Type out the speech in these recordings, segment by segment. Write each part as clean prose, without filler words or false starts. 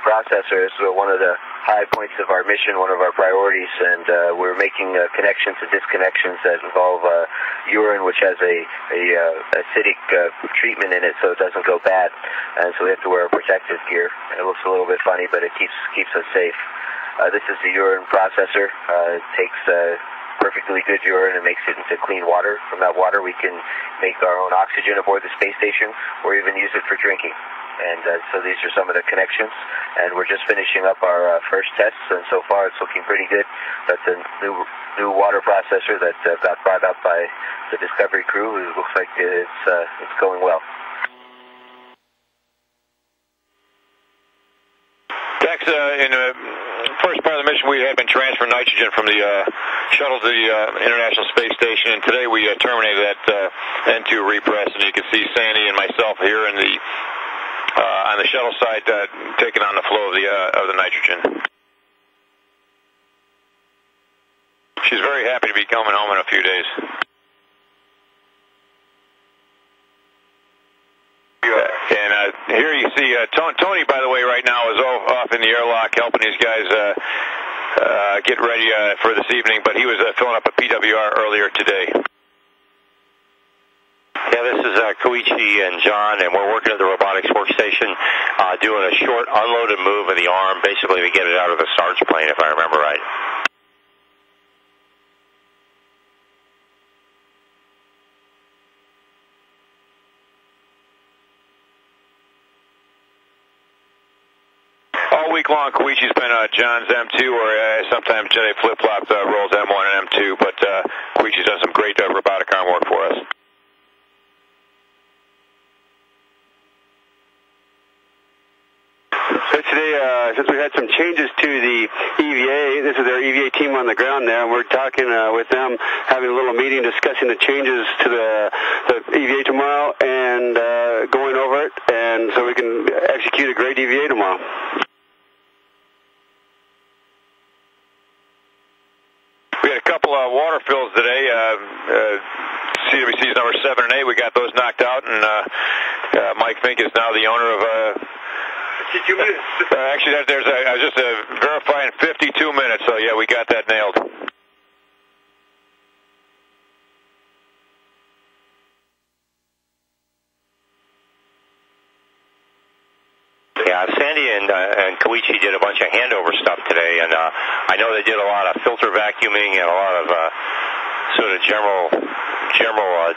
processor is one of the high points of our mission, one of our priorities, and we're making connections and disconnections that involve urine, which has a acidic treatment in it, so it doesn't go bad, and so we have to wear protective gear. It looks a little bit funny, but it keeps us safe. This is the urine processor. It takes perfectly good urine and makes it into clean water. From that water, we can make our own oxygen aboard the space station, or even use it for drinking. And so these are some of the connections, and we're just finishing up our first tests, and so far it's looking pretty good. That's a new water processor that got brought up by the Discovery crew. It looks like it's going well. Dex, in the first part of the mission, we had been transferring nitrogen from the shuttle to the International Space Station, and today we terminated that N2 repress, and you can see Sandy and myself here in the on the shuttle side taking on the flow of the nitrogen. She's very happy to be coming home in a few days. And here you see Tony, by the way, right now is off in the airlock helping these guys get ready for this evening, but he was filling up a PWR earlier today. Yeah, this is Koichi and John, and we're working at the robotics workstation doing a short unloaded move of the arm. Basically, we get it out of the Sarge plane, if I remember right. All week long, Koichi's been John's M2, or sometimes they flip-flop roles M1 and M2, but Koichi's done some great robotic arm work for us. So today, since we had some changes to the EVA, this is our EVA team on the ground there, and we're talking with them, having a little meeting discussing the changes to the EVA tomorrow and going over it, and so we can execute a great EVA tomorrow. We had a couple of water fills today. CWC's number 7 and 8, we got those knocked out, and Mike Fink is now the owner of... actually, I was just verifying 52 minutes, so yeah, we got that nailed. Yeah, Sandy and Koichi did a bunch of handover stuff today, and I know they did a lot of filter vacuuming and a lot of sort of general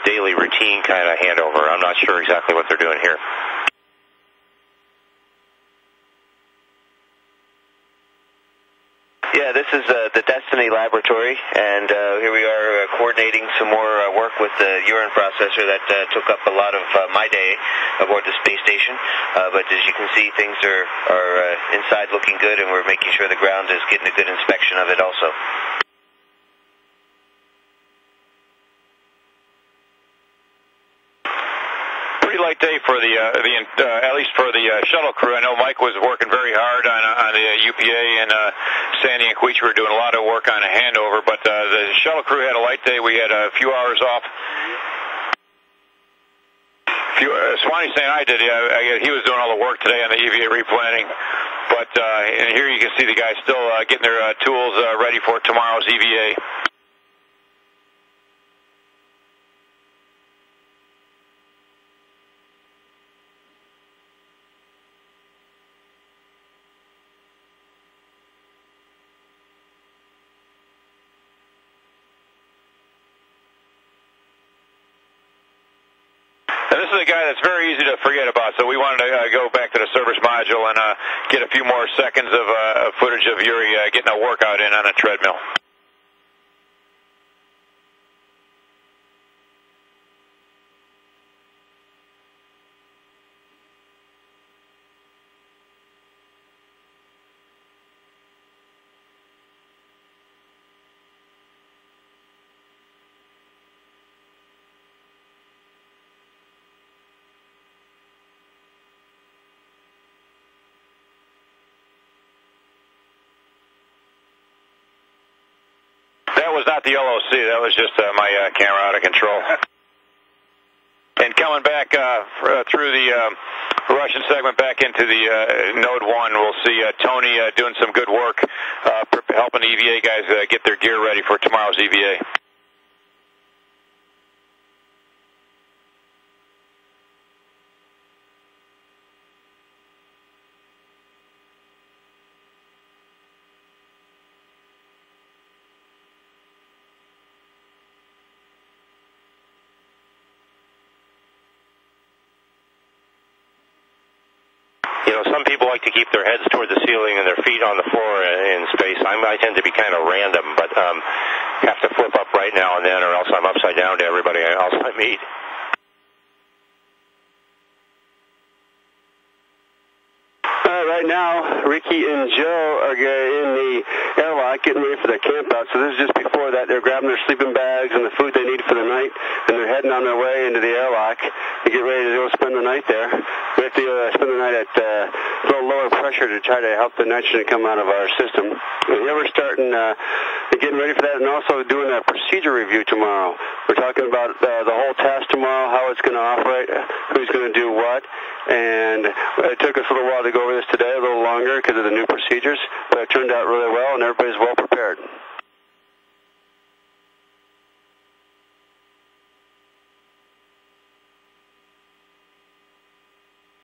daily routine kind of handover. I'm not sure exactly what they're doing here. Yeah, this is the Destiny laboratory, and here we are coordinating some more work with the urine processor that took up a lot of my day aboard the space station. But as you can see, things are inside looking good, and we're making sure the ground is getting a good inspection of it also. Pretty light day for at least for the shuttle crew. I know Mike was working very hard on the UPA, and Sandy and Koichi were doing a lot of work on a handover, but the shuttle crew had a light day. We had a few hours off. Swanee's saying I did. He was doing all the work today on the EVA replanning, but and here you can see the guys still getting their tools ready for tomorrow's EVA. This is a guy that's very easy to forget about, so we wanted to go back to the service module and get a few more seconds of footage of Yuri getting a workout in on a treadmill. That was not the LOC, that was just my camera out of control. And And coming back through the Russian segment back into the Node 1, we'll see Tony doing some good work, helping the EVA guys get their gear ready for tomorrow's EVA. You know, some people like to keep their heads toward the ceiling and their feet on the floor in space. I tend to be kind of random, but have to flip up right now and then, or else I'm upside down to everybody else I meet. Right now, Ricky and Joe are in the airlock getting ready for their camp out. So this is just before that. They're grabbing their sleeping bags and the food they need for the night, and they're heading on their way into the airlock to get ready to go spend the night there. We have to spend the night at a little lower pressure to try to help the nitrogen come out of our system. And yeah, we're starting getting ready for that, and also doing a procedure review tomorrow. We're talking about the whole task tomorrow, how it's going to operate, who's going to do what, and it took us a little while to go over this today, a little longer because of the new procedures, but it turned out really well, and everybody's well prepared.